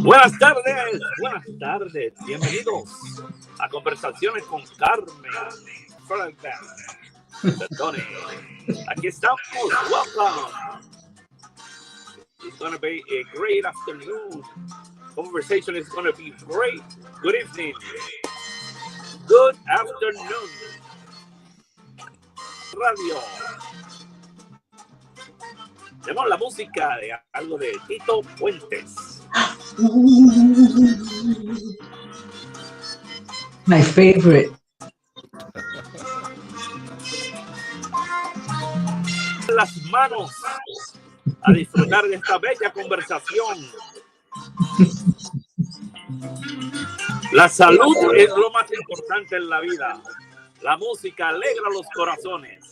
buenas tardes, bienvenidos a Conversaciones con Carmen. Perdone, aquí estamos, welcome. It's going to be a great afternoon. Conversation is going to be great. Good evening. Good afternoon. Radio. Tenemos la música de algo de Tito Puentes. My favorite. Las manos a disfrutar de esta bella conversación. La salud es lo más importante en la vida. La música alegra los corazones.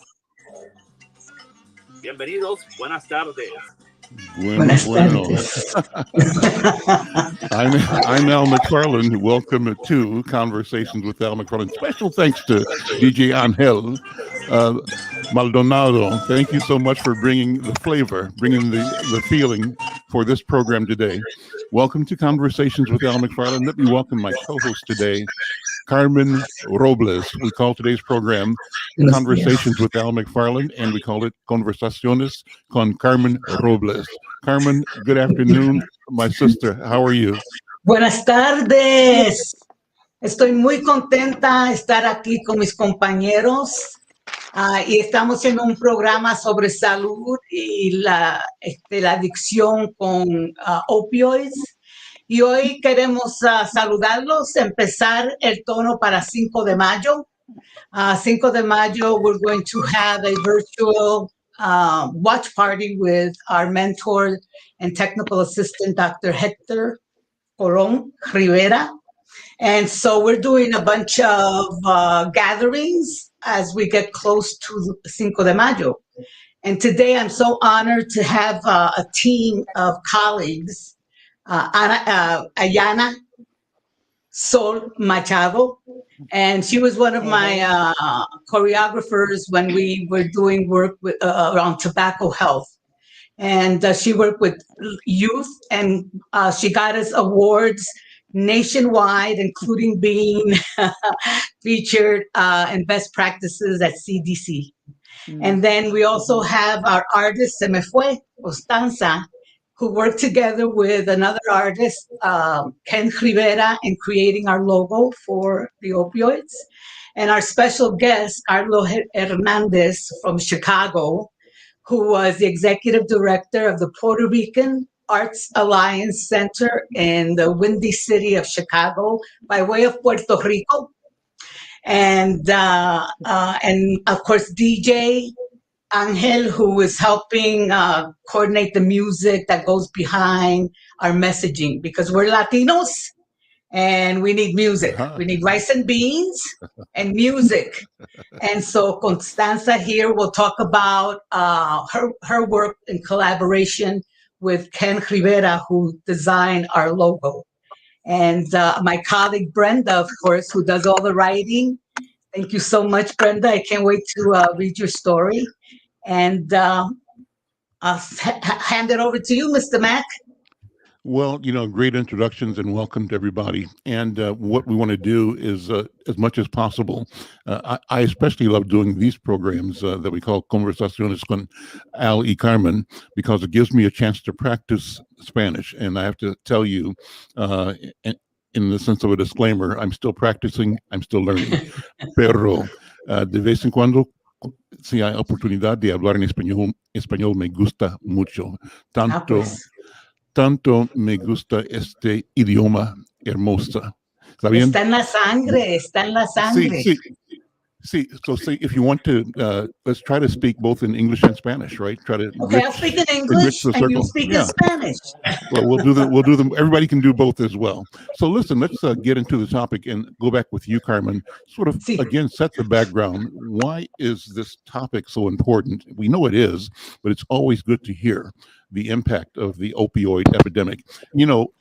Bienvenidos, buenas tardes. Buenas tardes. I'm Al McFarlane. Welcome to Conversations with Al McFarlane. Special thanks to DJ Angel Maldonado. Thank you so much for bringing the flavor, bringing the feeling for this program today. Welcome to Conversations with Al McFarlane. Let me welcome my co-host today, Carmen Robles. We call today's program Conversations with Al McFarlane, and we call it Conversaciones con Carmen Robles. Carmen, good afternoon, my sister. How are you? Buenas tardes. Estoy muy contenta de estar aquí con mis compañeros y estamos en un programa sobre salud y la adicción con opioides. Y hoy queremos saludarlos, empezar el tono para 5 de mayo. 5 de mayo, we're going to have a virtual watch party with our mentor and technical assistant, Dr. Hector Colón Rivera. And so we're doing a bunch of gatherings as we get close to 5 de mayo. And today I'm so honored to have a team of colleagues, Ayana Sol Machado, and she was one of my choreographers when we were doing work with, around tobacco health. And she worked with youth, and she got us awards nationwide, including being featured in best practices at CDC. And then we also have our artist, Se Me Fue, Constanza, who worked together with another artist, Ken Rivera, in creating our logo for the opioids. And our special guest, Carlos Hernandez from Chicago, who was the executive director of the Puerto Rican Arts Alliance Center in the Windy City of Chicago by way of Puerto Rico. And of course, DJ Angel, who is helping coordinate the music that goes behind our messaging, because we're Latinos and we need music. We need rice and beans and music. And so Constanza here will talk about her work in collaboration with Ken Rivera, who designed our logo. And my colleague Brenda, of course, who does all the writing. Thank you so much, Brenda. I can't wait to read your story. And I'll hand it over to you, Mr. Mack. Well, great introductions and welcome to everybody. And what we want to do is, as much as possible, I especially love doing these programs that we call Conversaciones con Al y Carmen, because it gives me a chance to practice Spanish. And I have to tell you, in the sense of a disclaimer, I'm still practicing, I'm still learning. Pero de vez en cuando, si hay oportunidad de hablar en español me gusta mucho. Tanto me gusta este idioma hermoso. ¿Está bien? Está en la sangre, está en la sangre. Sí. So see, if you want to, let's try to speak both in English and Spanish, right? Try to. Okay, I'll speak in English and you speak in Spanish. Well, we'll do them. Everybody can do both as well. So listen, let's get into the topic and go back with you, Carmen. Sort of, again, set the background. Why is this topic so important? We know it is, but it's always good to hear the impact of the opioid epidemic.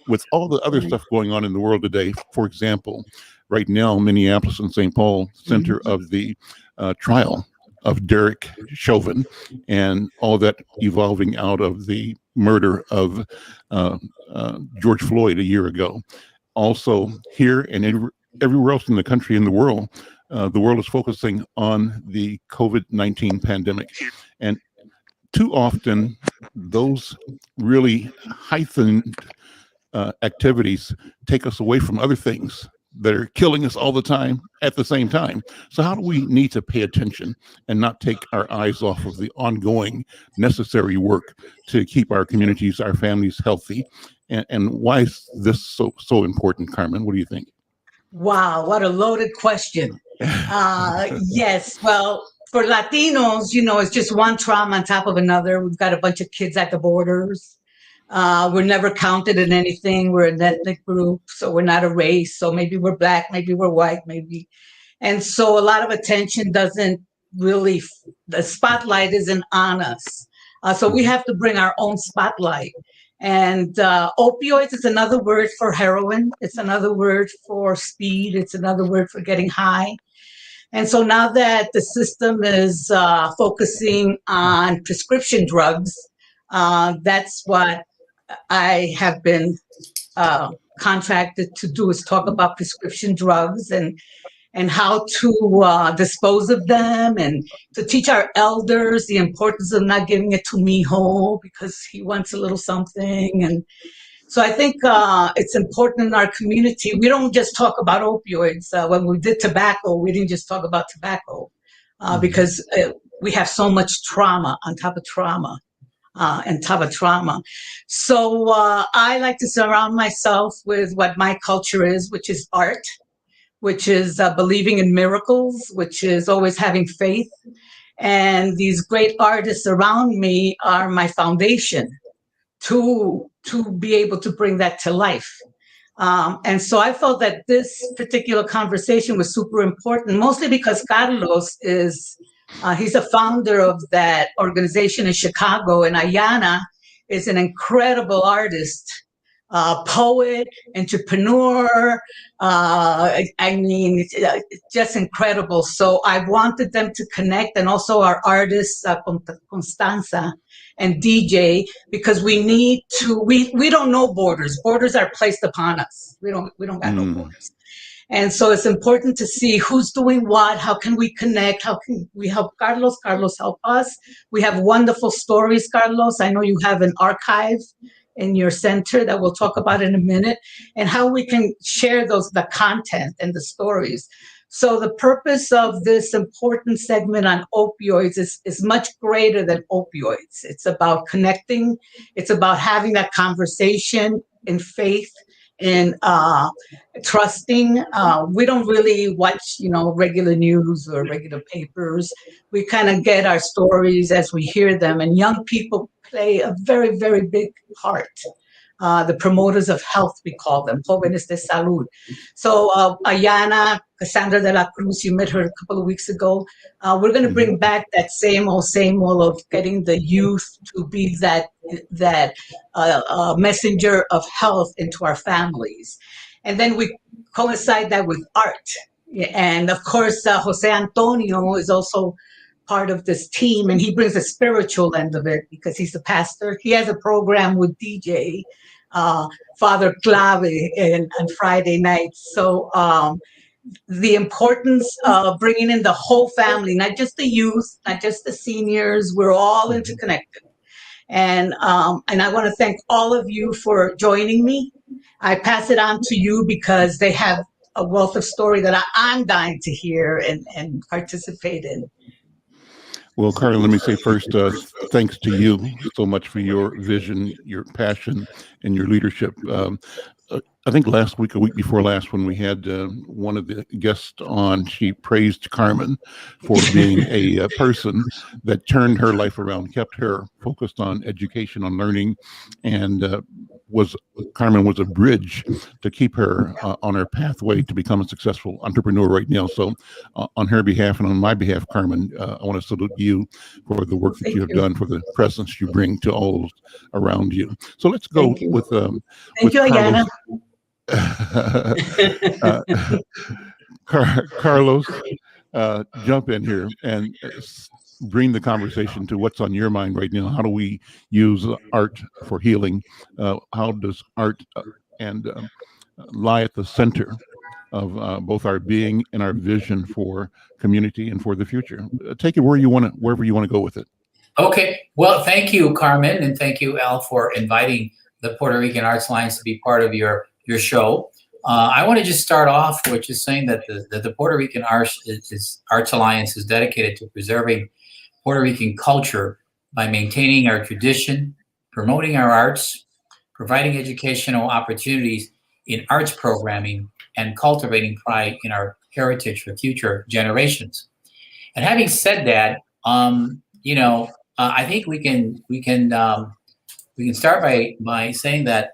With all the other stuff going on in the world today, for example, right now, Minneapolis and St. Paul, center of the trial of Derek Chauvin and all that evolving out of the murder of George Floyd a year ago. Also, here and everywhere else in the country and the world is focusing on the COVID-19 pandemic. And too often, those really heightened activities take us away from other things that are killing us all the time at the same time. So how do we need to pay attention and not take our eyes off of the ongoing necessary work to keep our communities, our families healthy? And why is this so important, Carmen? What do you think? Wow, what a loaded question. Yes, well, for Latinos, it's just one trauma on top of another. We've got a bunch of kids at the borders. We're never counted in anything. We're an ethnic group, so we're not a race. So maybe we're Black, maybe we're white, maybe. And so a lot of attention doesn't really, the spotlight isn't on us. So we have to bring our own spotlight. And opioids is another word for heroin. It's another word for speed. It's another word for getting high. And so now that the system is focusing on prescription drugs, that's what I have been contracted to do, is talk about prescription drugs and how to dispose of them, and to teach our elders the importance of not giving it to mijo because he wants a little something. And so I think it's important in our community. We don't just talk about opioids. When we did tobacco, we didn't just talk about tobacco because we have so much trauma on top of trauma. So I like to surround myself with what my culture is, which is art, which is believing in miracles, which is always having faith. And these great artists around me are my foundation to be able to bring that to life. And so I felt that this particular conversation was super important, mostly because Carlos he's a founder of that organization in Chicago, and Ayana is an incredible artist, poet, entrepreneur. It's just incredible. So I wanted them to connect, and also our artists, Constanza and DJ, because we need to. We don't know borders. Borders are placed upon us. We don't got no borders. And so it's important to see who's doing what, how can we connect, how can we help Carlos help us. We have wonderful stories, Carlos. I know you have an archive in your center that we'll talk about in a minute, and how we can share the content and the stories. So the purpose of this important segment on opioids is much greater than opioids. It's about connecting. It's about having that conversation in faith, in trusting. We don't really watch, regular news or regular papers. We kind of get our stories as we hear them, and young people play a very, very big part. The promoters of health, we call them, jóvenes de salud. So Ayana, Cassandra de la Cruz, you met her a couple of weeks ago. We're going to bring back that same old of getting the youth to be that messenger of health into our families. And then we coincide that with art. And of course, Jose Antonio is also part of this team, and he brings the spiritual end of it because he's a pastor. He has a program with DJ, Father Clave, on Friday nights. So the importance of bringing in the whole family, not just the youth, not just the seniors, we're all interconnected. And I want to thank all of you for joining me. I pass it on to you because they have a wealth of story that I'm dying to hear and participate in. Well, Carla, let me say first, thanks to you so much for your vision, your passion, and your leadership. I think last week, a week before last, when we had one of the guests on, she praised Carmen for being a person that turned her life around, kept her focused on education, on learning, and Carmen was a bridge to keep her on her pathway to become a successful entrepreneur right now. So on her behalf and on my behalf, Carmen, I want to salute you for the work that you have done, for the presence you bring to all around you. So let's go with Carlos. Ayana. Carlos, jump in here and bring the conversation to what's on your mind right now. How do we use art for healing? How does art and lie at the center of both our being and our vision for community and for the future? Take it wherever you want to go with it. Okay. Well, thank you, Carmen, and thank you, Al, for inviting the Puerto Rican Arts Alliance to be part of your show. I want to just start off with just saying that the Puerto Rican Arts Alliance is dedicated to preserving Puerto Rican culture by maintaining our tradition, promoting our arts, providing educational opportunities in arts programming, and cultivating pride in our heritage for future generations. And having said that, I think we can start by saying that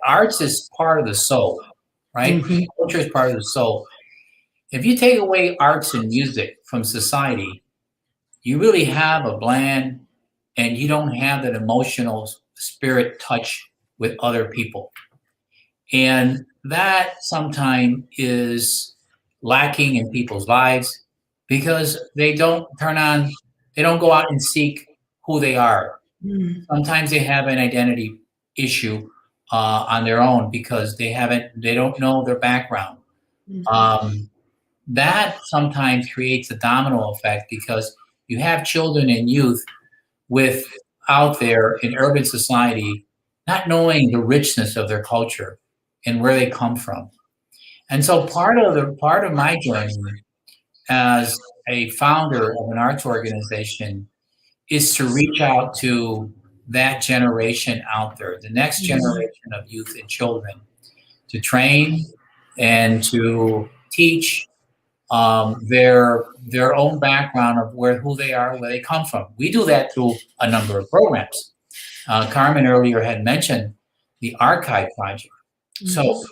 arts is part of the soul, right? Mhm. Culture is part of the soul. If you take away arts and music from society, you really have a bland, and you don't have that emotional spirit touch with other people. And that sometimes is lacking in people's lives because they don't go out and seek who they are. Mhm. Sometimes they have an identity issue on their own because they don't know their background. That sometimes creates a domino effect because you have children and youth out there in urban society not knowing the richness of their culture and where they come from. And so part of my journey as a founder of an arts organization is to reach out to that generation out there, the next generation of youth and children, to train and to teach their own background of who they are, where they come from. We do that through a number of programs. Carmen earlier had mentioned the Archive Project. So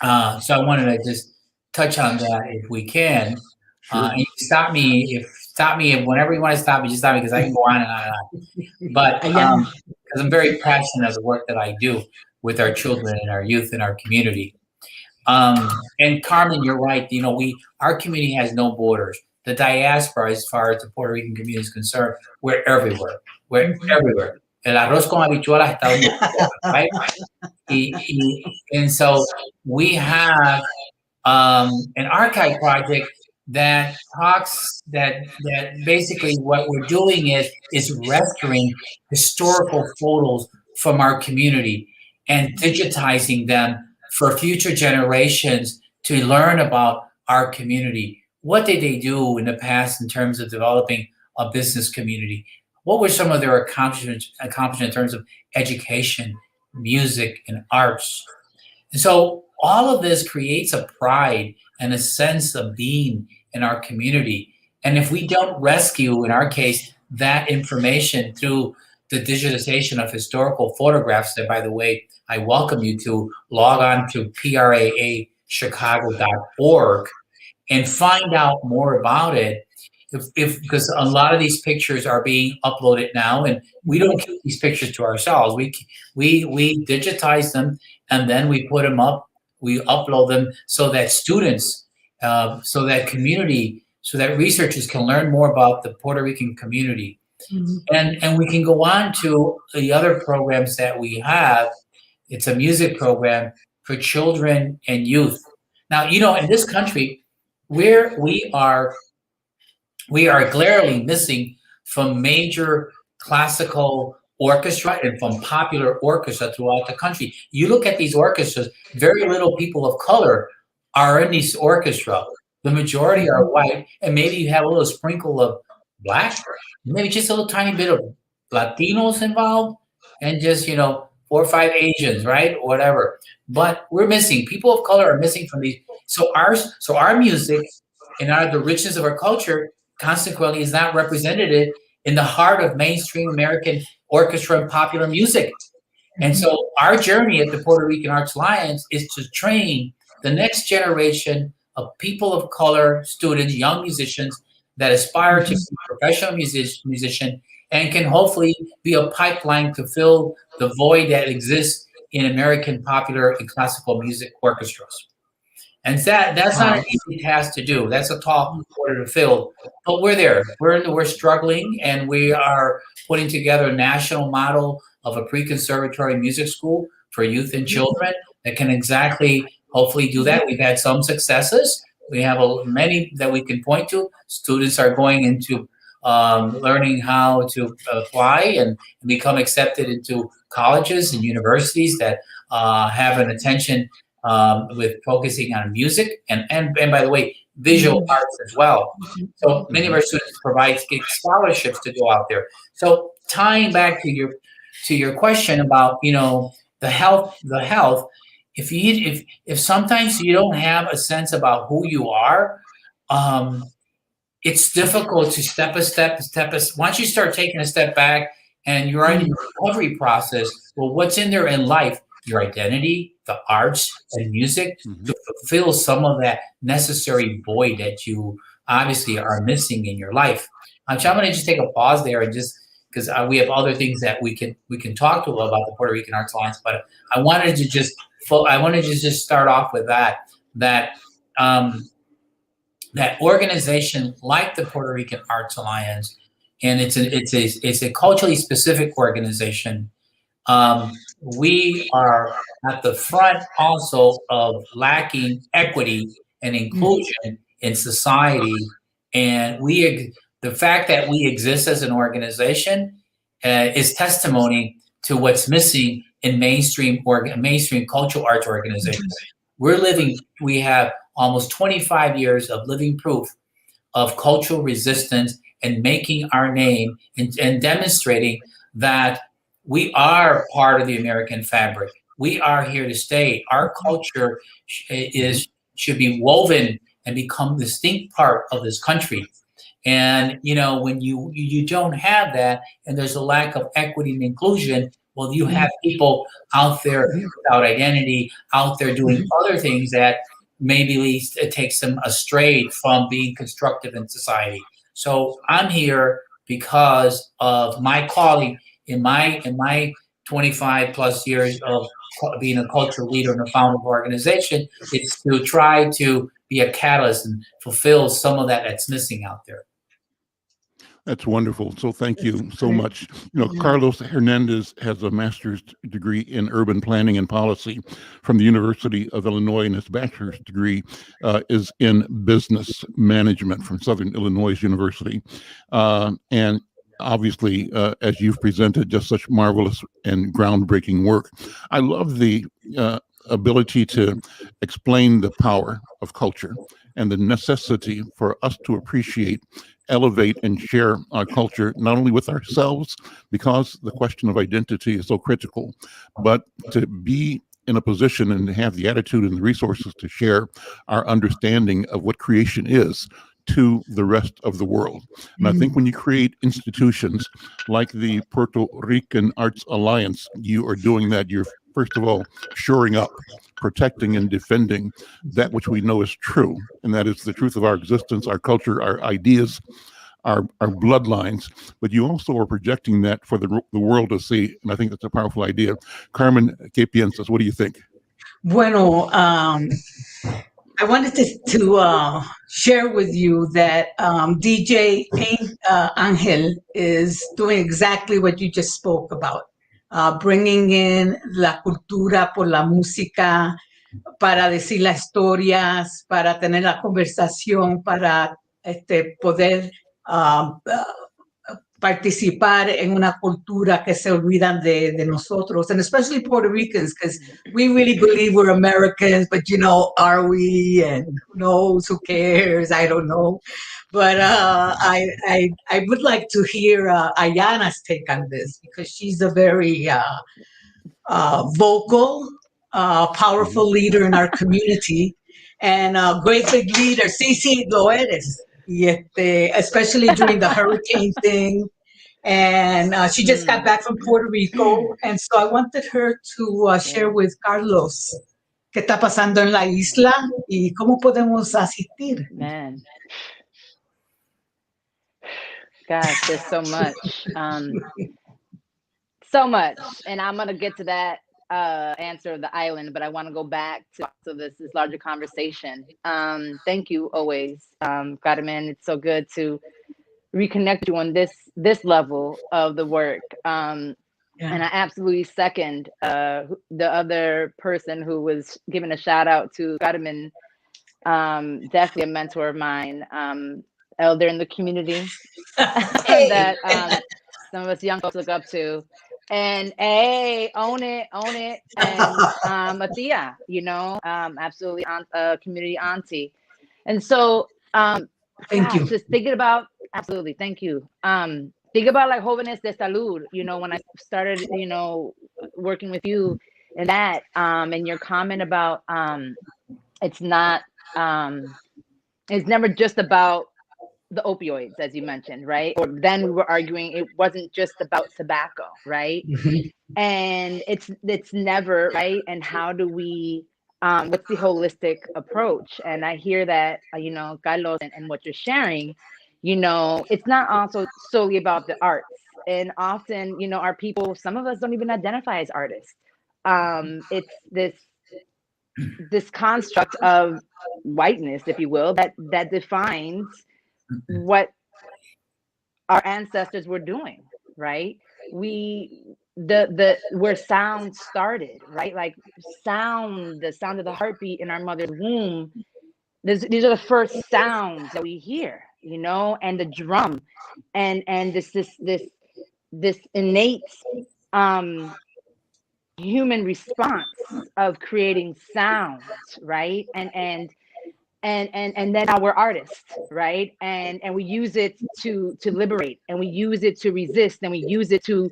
I wanted to just touch on that if we can. Sure. And stop me if whenever you want to stop me, just stop me because I can go on and on and on. But because I'm very passionate of the work that I do with our children and our youth and our community. And Carmen, you're right. Our community has no borders. The diaspora, as far as the Puerto Rican community is concerned, we're everywhere. We're everywhere. El arroz con habichuelas está donde quiera, right? And so we have an archive project that basically what we're doing is rescuing historical photos from our community and digitizing them for future generations to learn about our community. What did they do in the past in terms of developing a business community? What were some of their accomplishments in terms of education, music, and arts? And so all of this creates a pride and a sense of being in our community. And if we don't rescue, in our case, that information through the digitization of historical photographs, that, by the way, I welcome you to log on to praachicago.org and find out more about it. Because a lot of these pictures are being uploaded now, and we don't keep these pictures to ourselves. We digitize them, and then we put them up. We upload them so that students, so that community, so that researchers can learn more about the Puerto Rican community. And we can go on to the other programs that we have. It's a music program for children and youth. Now, in this country, where we are glaringly missing from major classical orchestra and from popular orchestra throughout the country. You look at these orchestras, very little people of color are in these orchestra. The majority are white, and maybe you have a little sprinkle of black, maybe just a little tiny bit of Latinos involved, and just, 4 or 5 Asians, right? Or whatever. But we're missing. People of color are missing from these. So our music and the richness of our culture consequently is not represented in the heart of mainstream American orchestra and popular music. And so our journey at the Puerto Rican Arts Alliance is to train the next generation of people of color, students, young musicians that aspire to be a professional musician and can hopefully be a pipeline to fill the void that exists in American popular and classical music orchestras. And that's not an easy task to do. That's a tall order to fill. But we're there. We're struggling, and we are putting together a national model of a pre-conservatory music school for youth and children that can exactly, hopefully, do that. We've had some successes. We have many that we can point to. Students are going into learning how to apply and become accepted into colleges and universities that have an attention with focusing on music and by the way, visual arts as well. So many of our students get scholarships to go out there. So tying back to your question about the health, if sometimes you don't have a sense about who you are, it's difficult to once you start taking a step back and you're in your recovery process, well, what's in there in life? Your identity, the arts and music to fulfill some of that necessary void that you obviously are missing in your life. So I'm going to just take a pause there and just because we have other things that we can talk to about the Puerto Rican Arts Alliance, but I wanted to just start off with that organization like the Puerto Rican Arts Alliance, and it's a culturally specific organization. We are at the front also of lacking equity and inclusion in society, and the fact that we exist as an organization is testimony to what's missing in mainstream cultural arts organizations. We have almost 25 years of living proof of cultural resistance and making our name and demonstrating that we are part of the American fabric. We are here to stay. Our culture should be woven and become a distinct part of this country. And when you don't have that, and there's a lack of equity and inclusion, well, you have people out there without identity, out there doing other things that maybe it takes them astray from being constructive in society. So I'm here because of my calling in my 25 plus years of being a cultural leader and a founder of an organization. It's to try to be a catalyst and fulfill some of that's missing out there. That's wonderful. So thank you so much. Carlos Hernandez has a master's degree in urban planning and policy from the University of Illinois, and his bachelor's degree is in business management from Southern Illinois University. And obviously, as you've presented, just such marvelous and groundbreaking work. I love the ability to explain the power of culture and the necessity for us to appreciate, elevate, and share our culture, not only with ourselves, because the question of identity is so critical, but to be in a position and to have the attitude and the resources to share our understanding of what creation is to the rest of the world. And I think when you create institutions like the Puerto Rican Arts Alliance, you are doing that. You're, first of all, shoring up, protecting and defending that which we know is true, and that is the truth of our existence, our culture, our ideas, our bloodlines. But you also are projecting that for the world to see, and I think that's a powerful idea. Carmen, ¿qué piensas? What do you think? Bueno, I wanted to share with you that DJ Angel is doing exactly what you just spoke about, bringing in la cultura por la música, para decir las historias, para tener la conversación, para poder participar en una cultura que se olvidan de nosotros, and especially Puerto Ricans, because we really believe we're Americans, but are we? And who knows? Who cares? I don't know. But I would like to hear Ayana's take on this, because she's a very vocal, powerful leader in our community, and a great big leader. Sí, lo eres. Especially during the hurricane thing. And she just got back from Puerto Rico. And so I wanted her to share with Carlos qué está pasando en la isla y cómo podemos asistir. Man. Gosh, there's so much. So much. And I'm going to get to that answer of the island, but I want to go back to this larger conversation. Thank you always, Carmen. It's so good to reconnect you on this level of the work. And I absolutely second the other person who was giving a shout out to Carmen. Definitely a mentor of mine, elder in the community that some of us young folks look up to. And hey, own it. And Athea, absolutely community auntie. And so Thank you. just thinking about, absolutely, thank you. Think about like Jóvenes de Salud, when I started, working with you and that, and your comment about it's not it's never just about the opioids, as you mentioned, right? Or then we were arguing it wasn't just about tobacco, right? Mhm. And it's never, right? And how do we what's the holistic approach? And I hear that Carlos, and what you're sharing, it's not also solely about the arts. And often, our people, some of us don't even identify as artists. It's this construct of whiteness, if you will, that defines what our ancestors were doing, right? The where sound started, right? Like the sound of the heartbeat in our mother's womb. These are the first sounds that we hear, and the drum, and this innate human response of creating sound, right? And then now we're artists, right? And we use it to liberate, and we use it to resist, and we use it to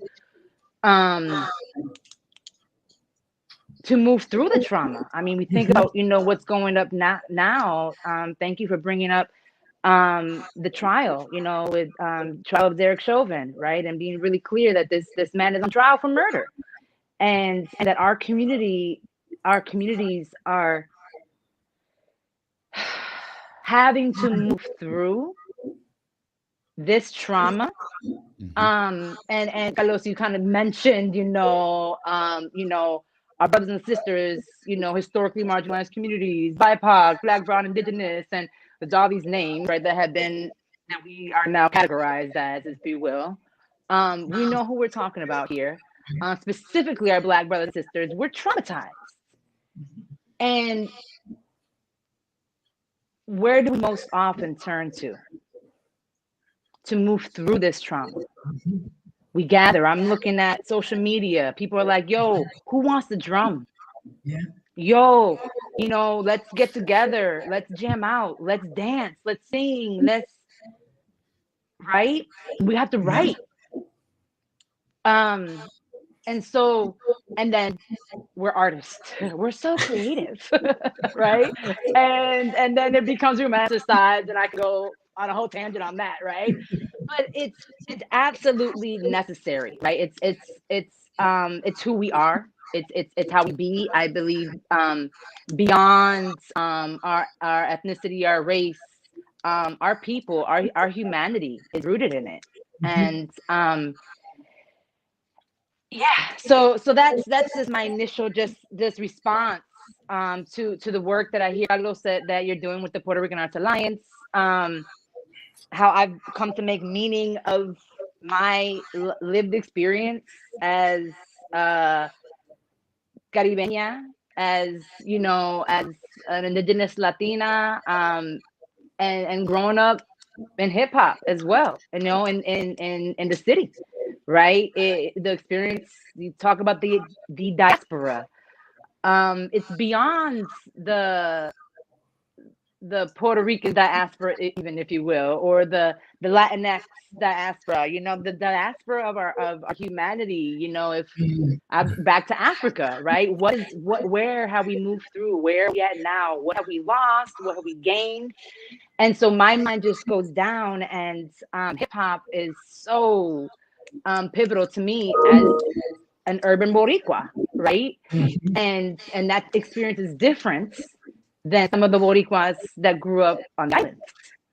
move through the trauma. I mean, we think about what's going up now. Thank you for bringing up the trial, with trial of Derek Chauvin, right? And being really clear that this man is on trial for murder, and that our communities are having to move through this trauma. And Carlos, you kind of mentioned, our brothers and sisters, historically marginalized communities, BIPOC, Black, Brown, Indigenous, and there's all these names, right, that we are now categorized as, if you will. We know who we're talking about here. Specifically, our Black brothers and sisters, we're traumatized. And where do we most often turn to move through this trauma? We gather. I'm looking at social media. People are like, yo, who wants to drum? Yeah. Yo, let's get together. Let's jam out. Let's dance. Let's sing. Let's, right? We have to write. And then we're artists. We're so creative, right? And then it becomes romanticized, and I could go on a whole tangent on that, right? But it's absolutely necessary, right? It's who we are. It's how we be. I believe beyond our ethnicity, our race, our people, our humanity is rooted in it. And yeah, so that's just my initial this response to the work that I hear Carlos that you're doing with the Puerto Rican Arts Alliance. How I've come to make meaning of my lived experience as Caribeña, as as an Indigenous Latina, and growing up in hip hop as well, in the city, right? The experience, you talk about the diaspora. It's beyond the Puerto Rican diaspora, even, if you will, or the Latinx diaspora, the diaspora of our humanity, if back to Africa, right? Where have we moved through? Where are we at now? What have we lost? What have we gained? And so my mind just goes down, and hip hop is so pivotal to me as an urban Boricua, right? And that experience is different than some of the Boricuas that grew up on the island,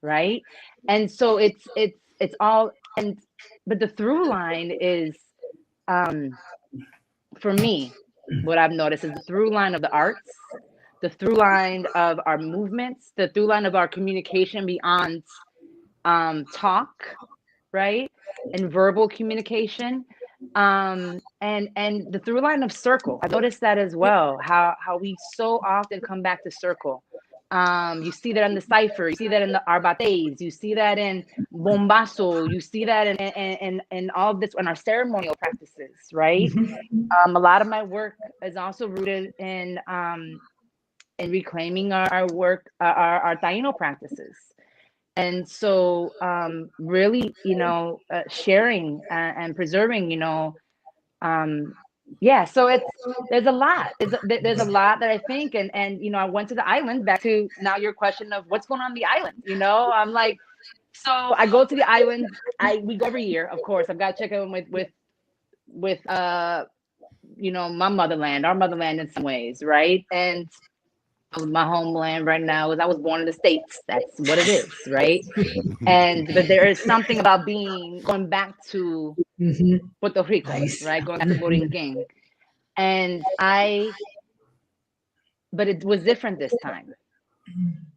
right? And so it's all, but the through line is, for me, what I've noticed is the through line of the arts, the through line of our movements, the through line of our communication beyond talk, right? And verbal communication. And the through line of circle. I noticed that as well, how we so often come back to circle. You see that in the cipher, you see that in the arbates, you see that in bombazo, you see that in all of this, in our ceremonial practices, right? A lot of my work is also rooted in reclaiming our work, our Taino practices. And so really, sharing and preserving, yeah, so there's a lot. There's a lot that I think, and I went to the island, back to now your question of what's going on the island. I'm like, so I go to the island. We go every year, of course. I've got to check in with my motherland, our motherland in some ways, right? And my homeland right now is I was born in the States. That's what it is, right? But there is something about going back to Puerto Rico, Nice. right? Going back to Borinquen. But it was different this time.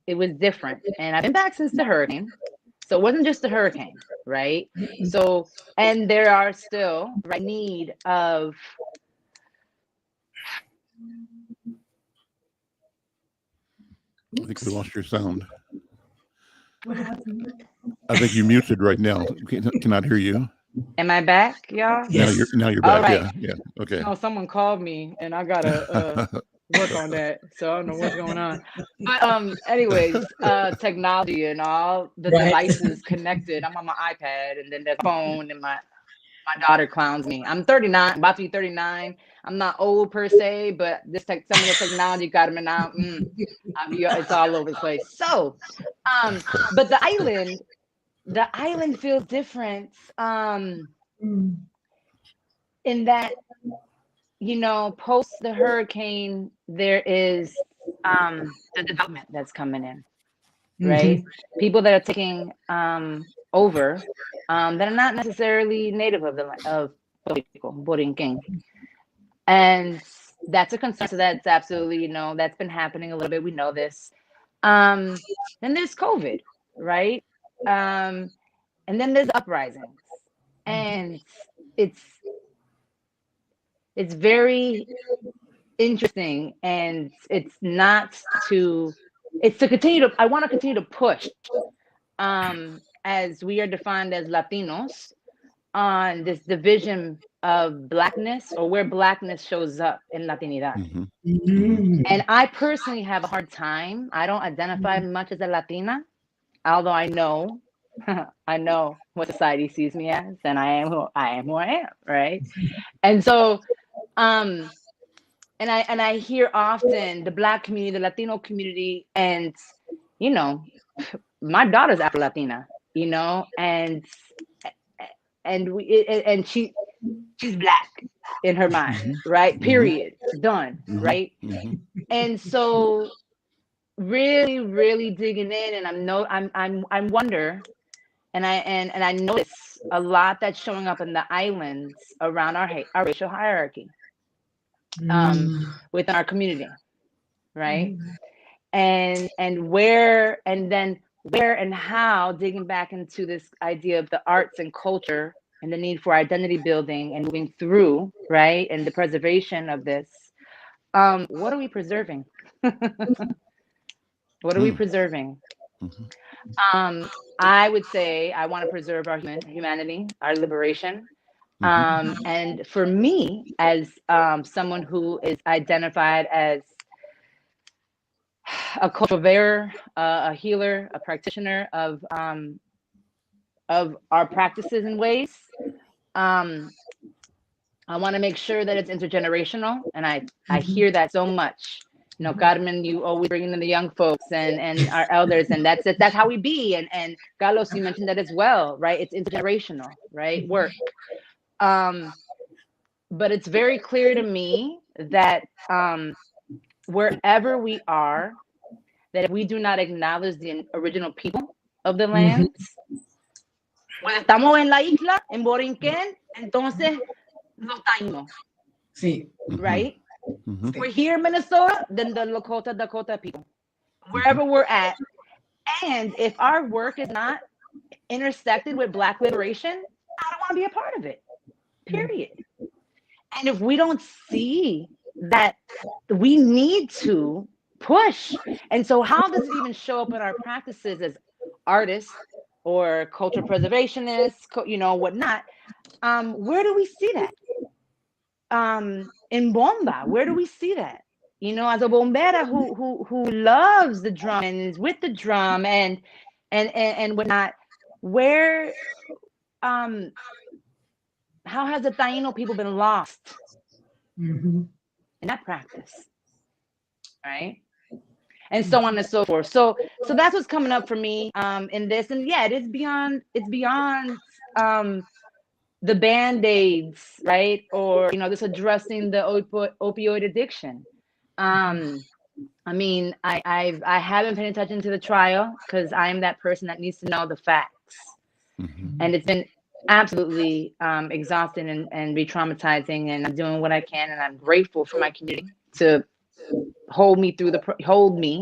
It was different. And I've been back since the hurricane. So it wasn't just the hurricane, right? So, and there are still need of I think we lost your sound. I think you're muted right now. Cannot hear you. Am I back, y'all? Yes. Now you're back. Right. Yeah. Okay. Oh, someone called me and I gotta work on that. So I don't know what's going on. But anyways, technology and all the devices connected. I'm on my iPad and then the phone, and my daughter clowns me. I'm 39, about to be 39. I'm not old per se, but some of the technology got me now. It's all over the place. So, but the island feels different in that, post the hurricane, there is the development that's coming in, right? People that are taking over that are not necessarily native of Puerto Rico, Borinquen. And that's a concern. So that's absolutely, that's been happening a little bit. We know this. Then there's COVID, right? And then there's uprisings. And it's very interesting. And it's to continue to, I want to continue to push as we are defined as Latinos on this division of Blackness, or where Blackness shows up in Latinidad. And I personally have a hard time. I don't identify much as a Latina, although I know what society sees me as, and I am who I am, right? And so, and I hear often the Black community, the Latino community, and my daughter's Afro-Latina, and she's Black in her mind, right? Period. Done. Right. And so really, really digging in, and I'm wonder, and I notice a lot that's showing up in the islands around our racial hierarchy within our community, right? And where and how, digging back into this idea of the arts and culture and the need for identity building and moving through, right? And the preservation of this. What are we preserving? What are we preserving? I would say I want to preserve our humanity, our liberation. And for me, as someone who is identified as a cultural bearer, a healer, a practitioner of our practices and ways, I want to make sure that it's intergenerational, and I hear that so much. Carmen, you always bring in the young folks and our elders, and that's it. That's how we be. And Carlos, you mentioned that as well, right? It's intergenerational, right? Work. But it's very clear to me that wherever we are, that if we do not acknowledge the original people of the lands, cuando estamos en la isla, en Borinquen, entonces los taínos, Sí. right? Mhm. If we're here in Minnesota, then the Dakota people, wherever we're at. And if our work is not intersected with Black liberation, I don't want to be a part of it, period. And if we don't see that, we need to push. And so how does it even show up in our practices as artists or cultural preservationists, whatnot? Where do we see that? In Bomba, where do we see that? As a bombera who loves the drum and is with the drum and whatnot, where how has the Taino people been lost in that practice, right? And so on and so forth. So that's what's coming up for me in this. And yeah, it's beyond the Band-Aids, right? Or this addressing the opioid addiction. I mean, I haven't paid attention to the trial because I'm that person that needs to know the facts. And it's been absolutely exhausting and re-traumatizing, and I'm doing what I can, and I'm grateful for my community to hold me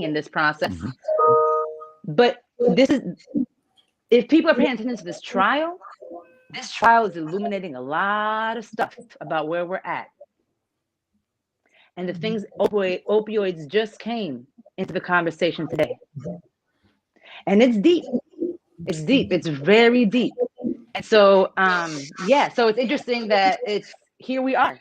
in this process. But if people are paying attention to this trial is illuminating a lot of stuff about where we're at. And the things opioids just came into the conversation today. And it's deep. It's deep. It's very deep. And so, so it's interesting that here we are.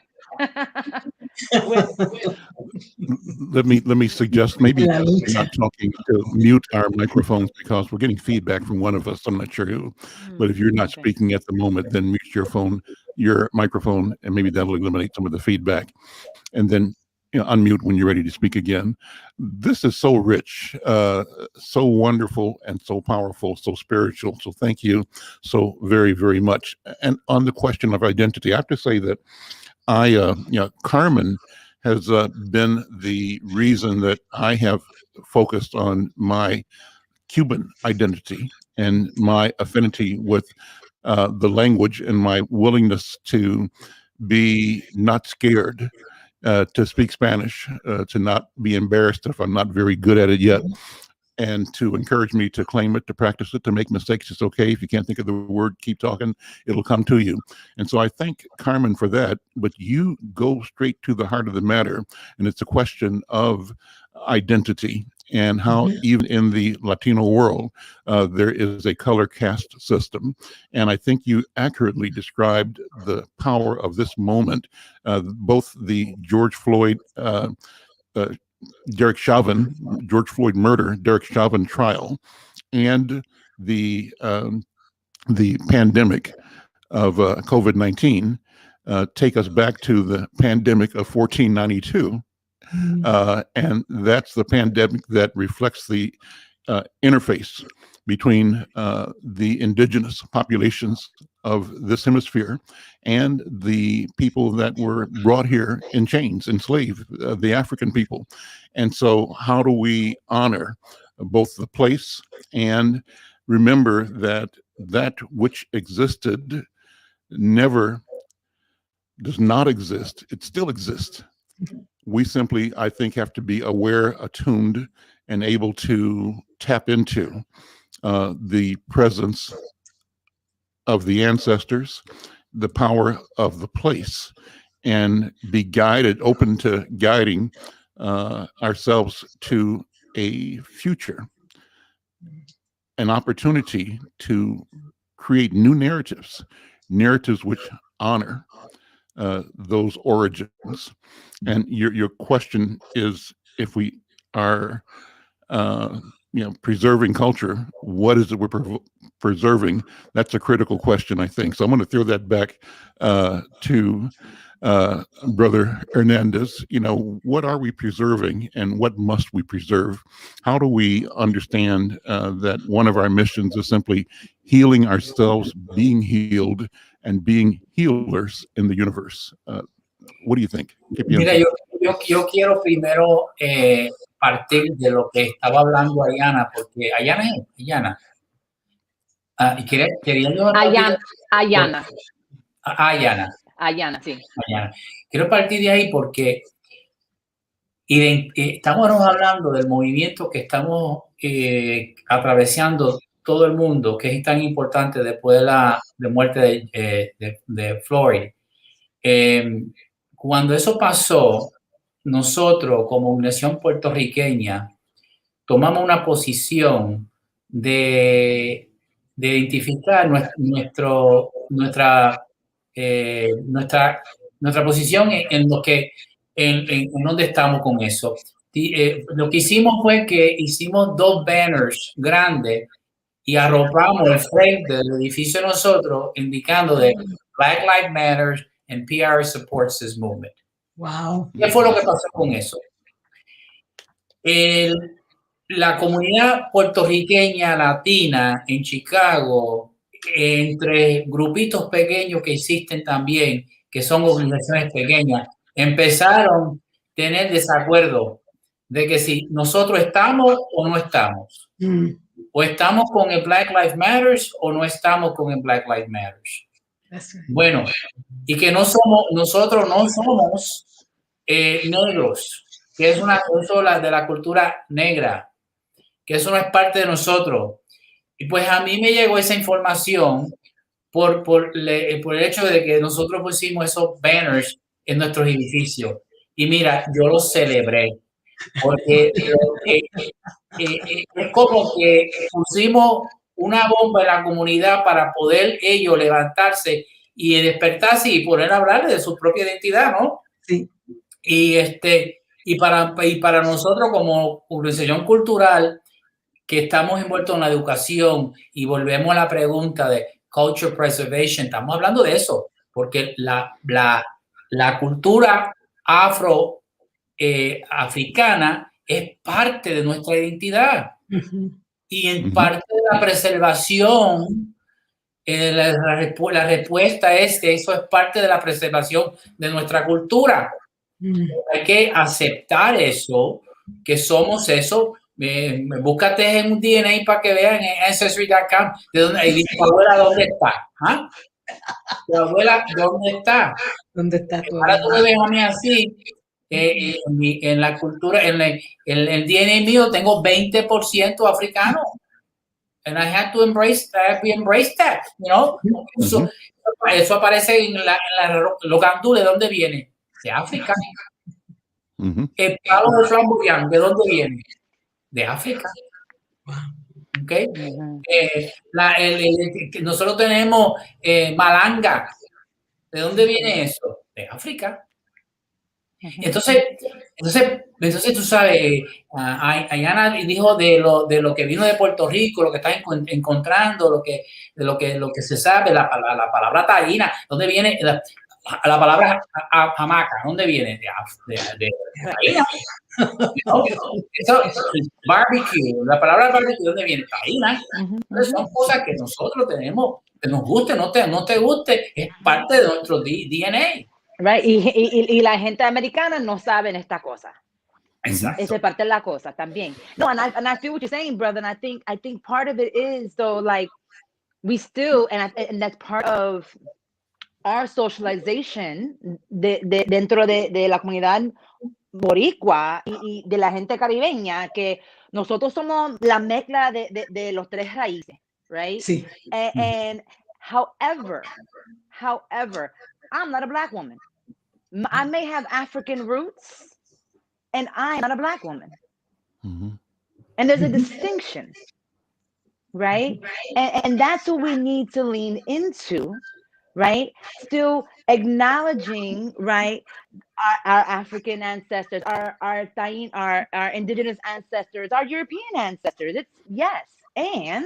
Let me suggest maybe we're not talking to mute our microphones because we're getting feedback from one of us. I'm not sure who, but if you're not speaking at the moment, then mute your microphone, and maybe that'll eliminate some of the feedback. And then unmute when you're ready to speak again. This is so rich, so wonderful, and so powerful, so spiritual. So thank you so very, very much. And on the question of identity, I have to say that Carmen has been the reason that I have focused on my Cuban identity and my affinity with the language and my willingness to be not scared to speak Spanish, to not be embarrassed if I'm not very good at it yet, and to encourage me to claim it, to practice it, to make mistakes. It's okay. If you can't think of the word, keep talking. It'll come to you. And so I thank Carmen for that. But you go straight to the heart of the matter. And it's a question of identity and how even in the Latino world, there is a color caste system. And I think you accurately described the power of this moment, both the George Floyd Derek Chauvin, George Floyd murder, Derek Chauvin trial, and the pandemic of COVID-19 take us back to the pandemic of 1492. And that's the pandemic that reflects the interface between the indigenous populations of this hemisphere and the people that were brought here in chains, enslaved, the African people. And so how do we honor both the place and remember that which existed never does not exist, it still exists. We simply, I think, have to be aware, attuned, and able to tap into the presence of the ancestors, the power of the place, and be guided, open to guiding ourselves to a future, an opportunity to create new narratives which honor those origins. And your question is, if we are preserving culture, what is it we're preserving? That's a critical question, I think. So I'm going to throw that back to Brother Hernandez. What are we preserving and what must we preserve? How do we understand that one of our missions is simply healing ourselves, being healed, and being healers in the universe? What do you think? Mira, yo quiero primero partir de lo que estaba hablando Ayana, porque Ayana. Y quería yo Ayana, Ayana. sí. Ayana. Quiero partir de ahí porque Y estamos hablando del movimiento que estamos atravesando todo el mundo, que es tan importante después de la muerte de Floyd. Cuando eso pasó, nosotros como nación puertorriqueña tomamos una posición de identificar nuestra posición en lo que en dónde estamos con eso. Lo que hicimos fue que hicimos 2 banners grandes y arropamos el frente del edificio de nosotros indicando de Black Lives Matter and PR supports this movement. Wow. ¿Qué fue lo que pasó con eso? La comunidad puertorriqueña latina en Chicago, entre grupitos pequeños que existen también, que son organizaciones pequeñas, empezaron a tener desacuerdo de que si nosotros estamos o no estamos. O estamos con el Black Lives Matter o no estamos con el Black Lives Matter. Bueno, y que nosotros no somos negros, que es una cosa de la cultura negra, que eso no es parte de nosotros. Y pues a mí me llegó esa información por el hecho de que nosotros pusimos esos banners en nuestros edificios. Y mira, yo los celebré, porque es como que pusimos una bomba en la comunidad para poder ellos levantarse y despertarse y poder hablar de su propia identidad, ¿no? Sí. Y para nosotros como organización cultural que estamos envueltos en la educación y volvemos a la pregunta de culture preservation, estamos hablando de eso, porque la cultura africana es parte de nuestra identidad. Y en parte de la preservación, la respuesta es que eso es parte de la preservación de nuestra cultura. Hay que aceptar eso, que somos eso. Búscate en un DNA para que vean en Ancestry.com de dónde, y tu abuela dónde está. ¿Ah? Tu abuela dónde está. ¿Dónde está tu Ahora tú me ves a mí así. En la cultura, en el DNA mío tengo 20% africano. And I had to embrace that, you know. Eso aparece en los gandules, ¿de dónde viene? De África. El palo de flamboyán, ¿de dónde viene? De África. Okay. Nosotros tenemos malanga. ¿De dónde viene eso? De África. Entonces tú sabes, Ayana dijo de lo que vino de Puerto Rico, lo que está encontrando, lo que se sabe, la palabra taína, ¿dónde viene? La palabra hamaca, ¿dónde viene? De taína. ¿No? Eso, barbecue, la palabra barbecue, ¿dónde viene? Taína. Entonces, son cosas que nosotros tenemos, que nos guste, no te guste, es parte de nuestro DNA. Right, y la gente americana no saben esta cosa. Exacto. Esa parte de la cosa también. No, and I feel what you're saying, brother. And I think part of it is though, like we still, and that's part of our socialization dentro de la comunidad boricua y de la gente caribeña, que nosotros somos la mezcla de los 3 raíces, right? Sí. And however, I'm not a Black woman. I may have African roots, and I'm not a Black woman. And there's a distinction, right? And that's what we need to lean into, right? Still acknowledging, right, our African ancestors, our indigenous ancestors, our European ancestors. It's yes, and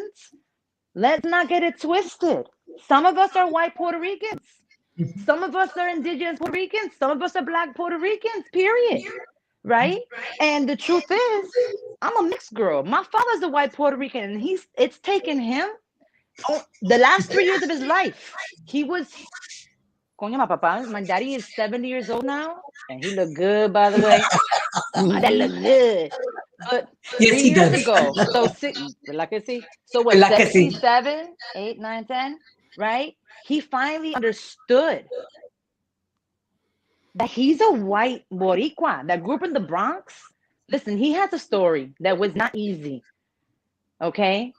let's not get it twisted. Some of us are white Puerto Ricans. Some of us are indigenous Puerto Ricans. Some of us are Black Puerto Ricans, period. Right? And the truth is, I'm a mixed girl. My father's a white Puerto Rican, and it's taken him the last 3 years of his life. He was, my daddy is 70 years old now, and he look good, by the way. That look good. But 3 years ago, so what, 67, 8, 9, 10, right? He finally understood that he's a white Boricua that grew up in the Bronx. Listen, he has a story that was not easy. Okay.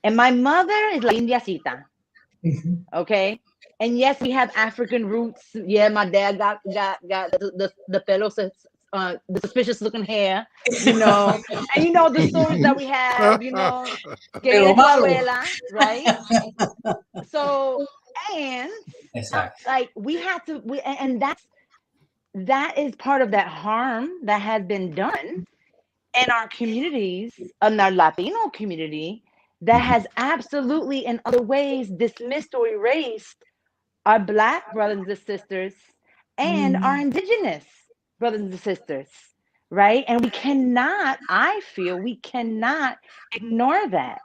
And my mother is La Indiacita. Okay. And yes, we have African roots. Yeah, my dad got the pelos, the suspicious looking hair, you know, and you know the stories that we have, you know, que viene tu abuela, right? So, and like we had to, and that is part of that harm that has been done in our communities, in our Latino community, that has absolutely in other ways dismissed or erased our Black brothers and sisters and our Indigenous brothers and sisters, right? And we cannot, I feel we cannot ignore that.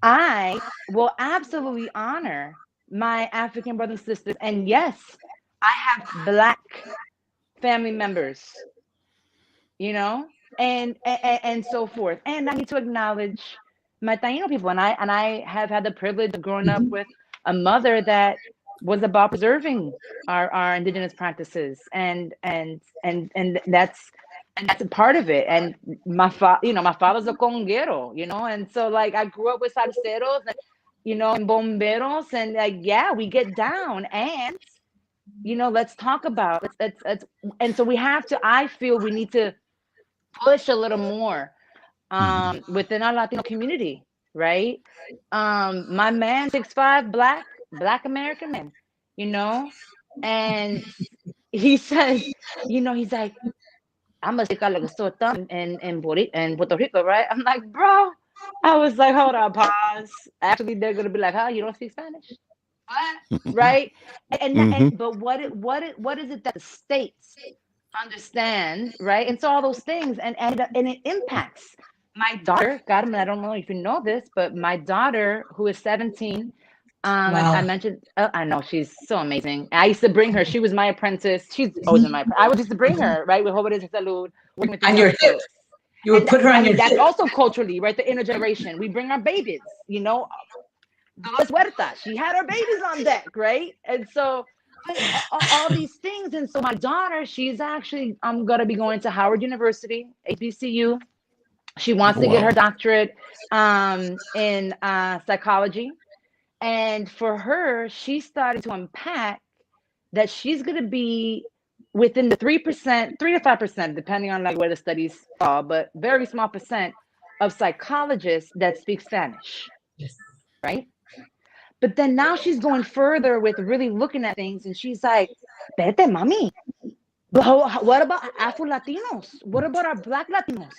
I will absolutely honor my African brothers and sisters. And yes, I have Black family members, you know, and so forth. And I need to acknowledge my Taino people. And I have had the privilege of growing up with a mother that was about preserving our indigenous practices, and that's a part of it. And my father's a conguero, you know, and so like I grew up with salseros, and, you know, and bomberos, and like yeah, we get down, and you know, let's talk about let's and so we have to. I feel we need to push a little more within our Latino community, right? My man, 6'5", Black American man, you know, and he says, you know, he's like, I'm a in Puerto Rico, right? I'm like, bro, I was like, hold on, pause. Actually, they're gonna be like, huh, you don't speak Spanish? Right? And but what is it that the states understand, right? And so all those things, and it impacts my daughter. God, I don't know if you know this, but my daughter, who is 17, I mentioned, I know she's so amazing. I used to bring her. She was my apprentice. She's always been my. I would used to bring her, right, with Jóvenes de Salud, working with on your hip. You would put her on your hip. That's also culturally, right? The intergeneration. We bring our babies, you know. She had her babies on deck, right? And so all these things. And so my daughter, she's actually gonna be going to Howard University, HBCU. She wants to get her doctorate in psychology. And for her, she started to unpack that she's gonna be within the 3%, 3 to 5%, depending on like where the studies fall, but very small percent of psychologists that speak Spanish. Yes. Right? But then now she's going further with really looking at things, and she's like, "Vete, mami. What about Afro Latinos? What about our Black Latinos?"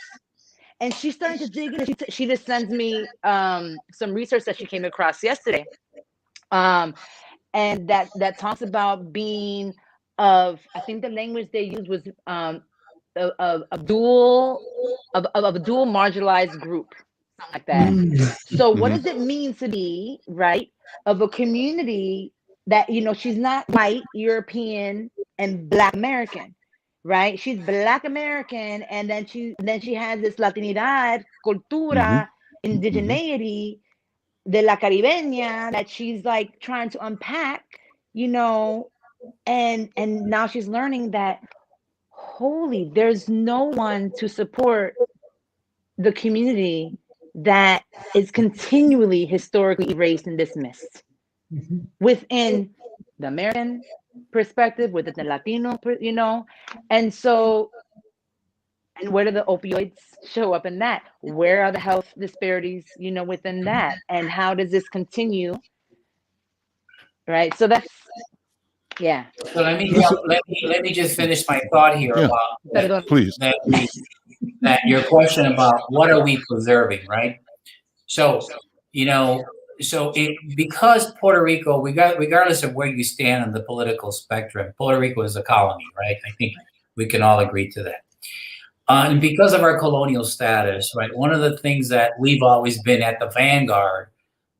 And she's starting to dig in. She just sends me some research that she came across yesterday, and that talks about being of. I think the language they used was a dual marginalized group, something like that. So what does it mean to be right of a community that, you know, she's not white, European, and Black American, right? She's Black American, and then she has this Latinidad, cultura, indigeneity de la Caribeña that she's like trying to unpack, you know, and now she's learning that holy, there's no one to support the community that is continually historically erased and dismissed within the American perspective, within the Latino, you know. And so, and where do the opioids show up in that? Where are the health disparities, you know, within that? And how does this continue? Right. So that's, yeah. So let me just finish my thought here about that, please. That your question about what are we preserving, right? So, you know, because Puerto Rico, regardless of where you stand on the political spectrum, Puerto Rico is a colony, right? I think we can all agree to that. And because of our colonial status, right, one of the things that we've always been at the vanguard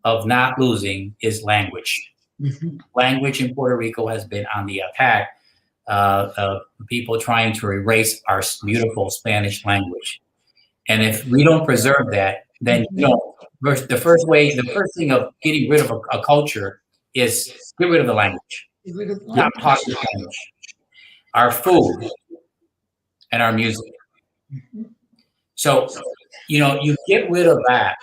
of not losing is language. Language in Puerto Rico has been on the attack of people trying to erase our beautiful Spanish language. And if we don't preserve that, then, you know, the first thing of getting rid of a culture is get rid of the language. Stop talking the language. our food, and our music. So, you get rid of that,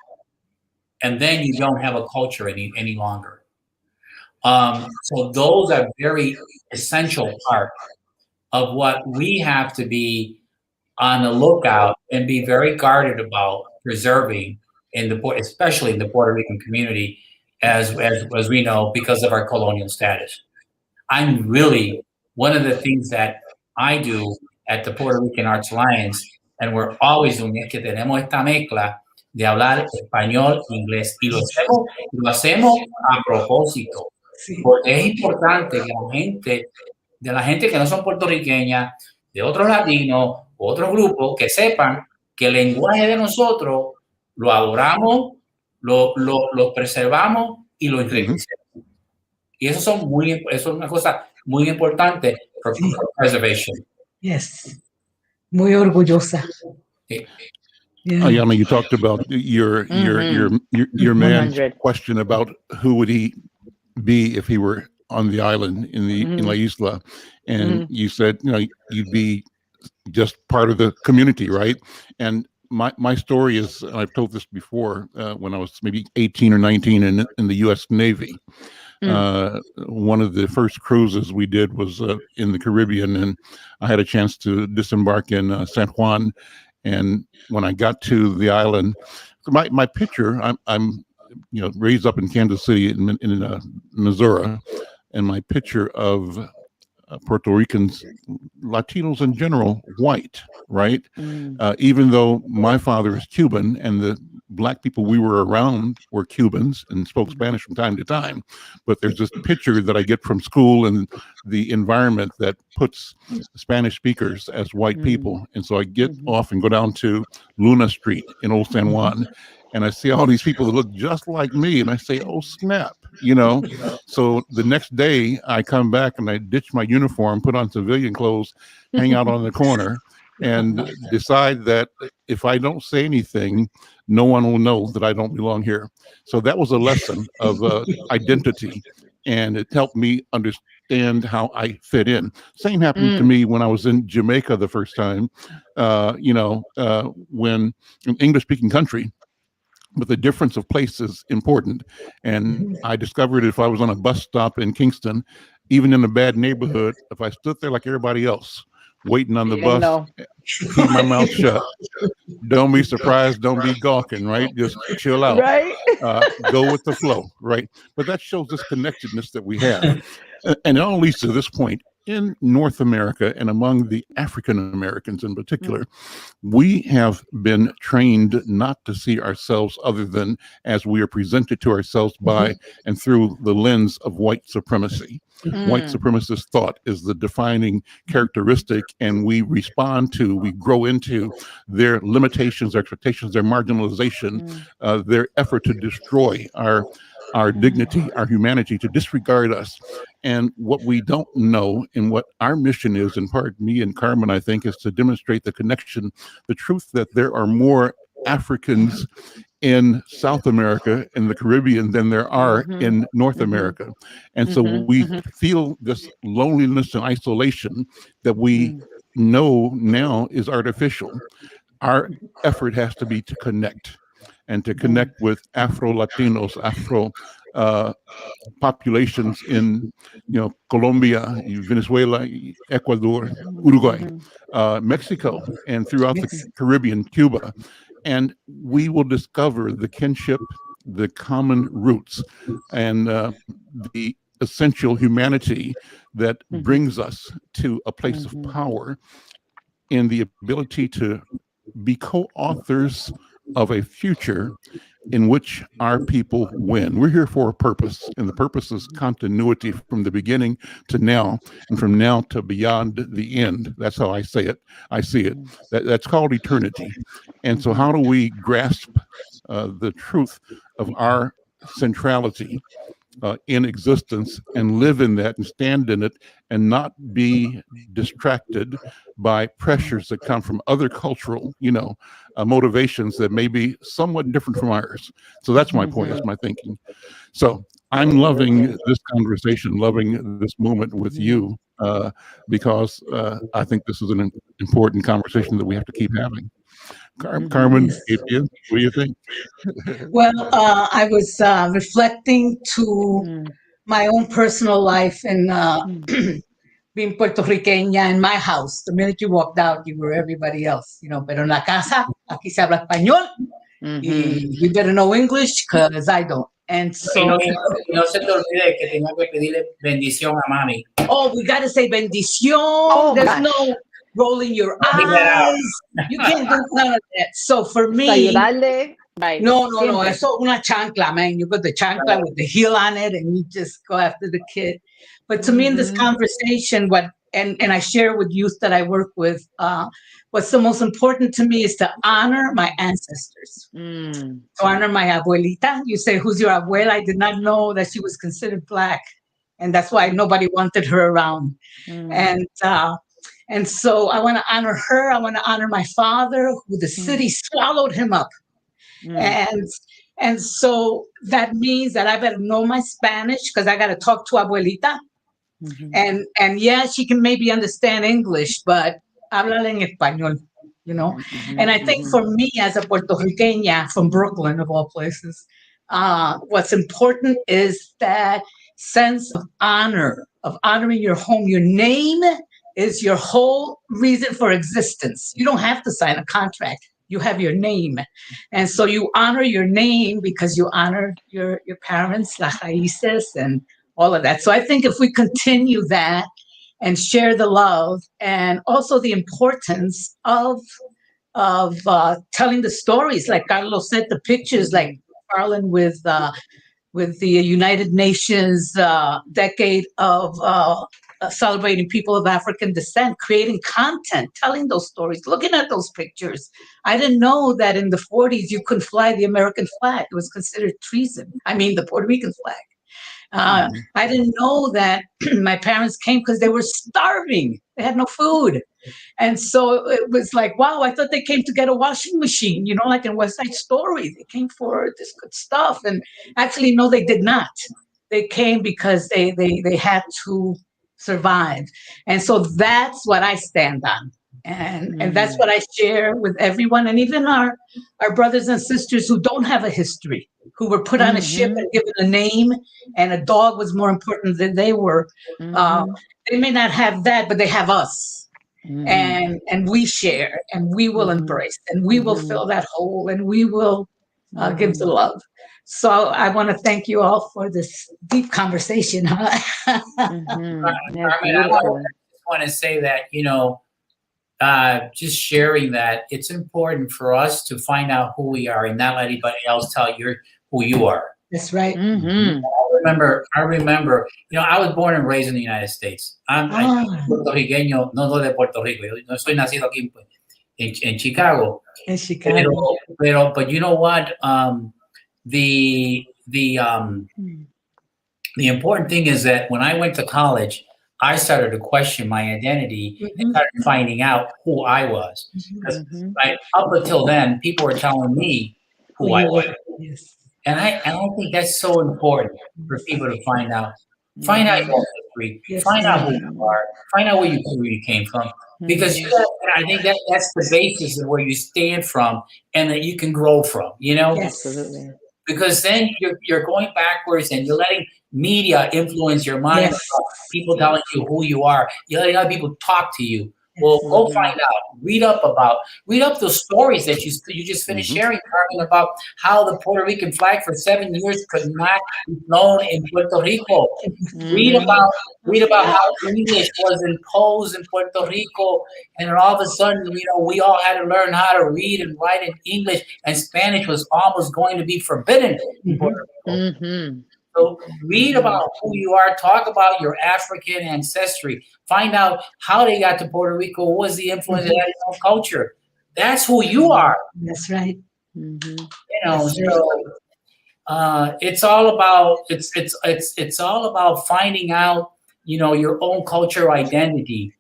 and then you don't have a culture any longer. So those are very essential part of what we have to be on the lookout and be very guarded about preserving especially in the Puerto Rican community, as we know, because of our colonial status. I'm really, one of the things that I do at the Puerto Rican Arts Alliance, and we're always doing, es que tenemos esta mezcla de hablar español, inglés, y lo hacemos a propósito, porque es importante que de la gente que no son puertorriqueñas, de otros latinos, otros grupos, que sepan que el lenguaje de nosotros lo adoramos, lo preservamos y lo enriquecemos. Y eso es una cosa muy importante for preservation. Yes. Muy orgullosa. Sí. Yeah. Ayana, you talked about your man's 100. question about who would he be if he were on the island in La Isla, and you said you'd be just part of the community, right? And my story is, and I've told this before, when I was maybe 18 or 19 in the U.S. Navy. One of the first cruises we did was in the Caribbean, and I had a chance to disembark in San Juan. And when I got to the island, my picture, I'm raised up in Kansas City in Missouri, and my picture of Puerto Ricans, Latinos in general, white, right? Even though my father is Cuban and the Black people we were around were Cubans and spoke Spanish from time to time, but there's this picture that I get from school and the environment that puts Spanish speakers as white people. And so I get off and go down to Luna Street in Old San Juan, and I see all these people that look just like me, and I say, oh snap, So the next day I come back and I ditch my uniform, put on civilian clothes, hang out on the corner, and decide that if I don't say anything, no one will know that I don't belong here. So that was a lesson of identity, and it helped me understand how I fit in. Same happened to me when I was in Jamaica the first time, when an English-speaking country, but the difference of place is important. And I discovered if I was on a bus stop in Kingston, even in a bad neighborhood, if I stood there like everybody else, waiting on the bus, keep my mouth shut. Don't be surprised. Don't be gawking, right? Just chill out. Right. Go with the flow, right? But that shows this connectedness that we have. And it all leads to this point. In North America, and among the African Americans in particular, we have been trained not to see ourselves other than as we are presented to ourselves by and through the lens of white supremacy. White supremacist thought is the defining characteristic, and we grow into their limitations, their expectations, their marginalization, their effort to destroy our dignity, our humanity, to disregard us. And what we don't know, and what our mission is, in part, me and Carmen, I think, is to demonstrate the connection, the truth that there are more Africans in South America and the Caribbean than there are in North America. And so we feel this loneliness and isolation that we know now is artificial. Our effort has to be to connect, and to connect with Afro-Latinos, Afro populations in Colombia, Venezuela, Ecuador, Uruguay, Mexico, and throughout the Caribbean, Cuba. And we will discover the kinship, the common roots, and the essential humanity that brings us to a place of power in the ability to be co-authors of a future in which our people win. We're here for a purpose, and the purpose is continuity from the beginning to now, and from now to beyond the end. That's how I say it. I see it. That's called eternity. And so how do we grasp the truth of our centrality in existence and live in that and stand in it and not be distracted by pressures that come from other cultural, motivations that may be somewhat different from ours. So that's my point, that's my thinking. So I'm loving this conversation, loving this moment with you, because I think this is an important conversation that we have to keep having. Carmen, Adrian, what do you think? Well, I was reflecting to my own personal life and being Puerto Riqueña in my house. The minute you walked out, you were everybody else, Pero en la casa, aquí se habla español. Y you better know English because I don't. And so, no se te olvide que tengo que pedirle bendición a mami. Oh, we got to say bendición. Oh, There's gosh. no rolling your eyes. You can't do none of that. So for me, Ayudarle. Right. no. Siempre. Eso una chancla, man. You put the chancla with the heel on it, and you just go after the kid. But to me, in this conversation, and I share with youth that I work with, what's the most important to me is to honor my ancestors. To honor my abuelita. You say, who's your abuela? I did not know that she was considered Black. And that's why nobody wanted her around. And so I want to honor her. I want to honor my father, who the city swallowed him up. And so that means that I better know my Spanish because I got to talk to abuelita. And yeah, she can maybe understand English, but háblale en español, And I think for me as a Puerto Riqueña from Brooklyn, of all places, what's important is that sense of honor, of honoring your home. Your name is your whole reason for existence. You don't have to sign a contract. You have your name. And so you honor your name because you honor your parents, las raíces, and all of that. So I think if we continue that and share the love and also the importance of telling the stories, like Carlos said, the pictures, like McFarlane with the United Nations decade of celebrating people of African descent, creating content, telling those stories, looking at those pictures. I didn't know that in the 40s you couldn't fly the American flag. It was considered treason. I mean, the Puerto Rican flag. I didn't know that my parents came because they were starving. They had no food. And so it was like, wow, I thought they came to get a washing machine, like in West Side Story. They came for this good stuff. And actually, no, they did not. They came because they had to survive. And so that's what I stand on. And that's what I share with everyone. And even our brothers and sisters who don't have a history, who were put on a ship and given a name, and a dog was more important than they were. They may not have that, but they have us. And we share, and we will embrace, and we will fill that hole, and we will give the love. So I want to thank you all for this deep conversation. I want to say that, just sharing that, it's important for us to find out who we are and not let anybody else tell you who you are. That's right. I remember, I was born and raised in the United States. I'm puertorriqueño, no de Puerto Rico. Yo no soy nacido aquí en Chicago. In Chicago. But you know what? The important thing is that when I went to college, I started to question my identity and started finding out who I was. Because up until then, people were telling me who I was. Yes. And I think that's so important for people to find out. Find out your history. Find out who you are. Find out where you came from. Because I think that's the basis of where you stand from and that you can grow from, Yes. Absolutely. Because then you're going backwards and you're letting media influence your mind. Yes. People telling you who you are. You're letting other people talk to you. Well, go find out. Read up those stories that you just finished sharing, Carmen, about how the Puerto Rican flag for 7 years could not be flown in Puerto Rico. Read about how English was imposed in Puerto Rico, and then all of a sudden, we all had to learn how to read and write in English, and Spanish was almost going to be forbidden in Puerto Rico. So read about who you are, talk about your African ancestry, find out how they got to Puerto Rico, what was the influence of that culture. That's who you are. That's right. So it's all about it's all about finding out, your own cultural identity.